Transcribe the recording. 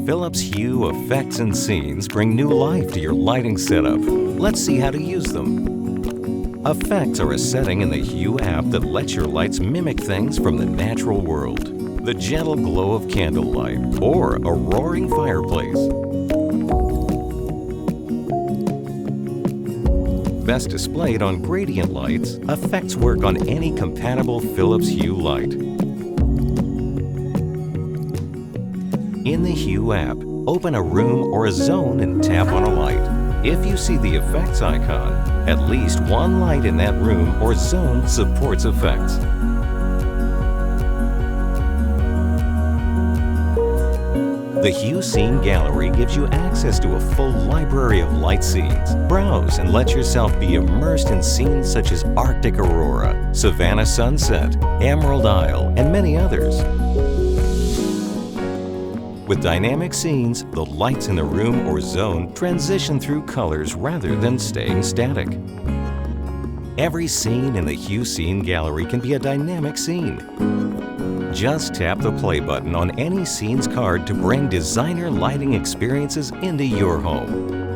Philips Hue effects and scenes bring new life to your lighting setup. Let's see how to use them. Effects are a setting in the Hue app that lets your lights mimic things from the natural world. The gentle glow of candlelight or a roaring fireplace. Best displayed on gradient lights, effects work on any compatible Philips Hue light. In the Hue app, open a room or a zone and tap on a light. If you see the effects icon, at least one light in that room or zone supports effects. The Hue Scene Gallery gives you access to a full library of light scenes. Browse and let yourself be immersed in scenes such as Arctic Aurora, Savannah Sunset, Emerald Isle, and many others. With dynamic scenes, the lights in the room or zone transition through colors rather than staying static. Every scene in the Hue Scene Gallery can be a dynamic scene. Just tap the play button on any scene's card to bring designer lighting experiences into your home.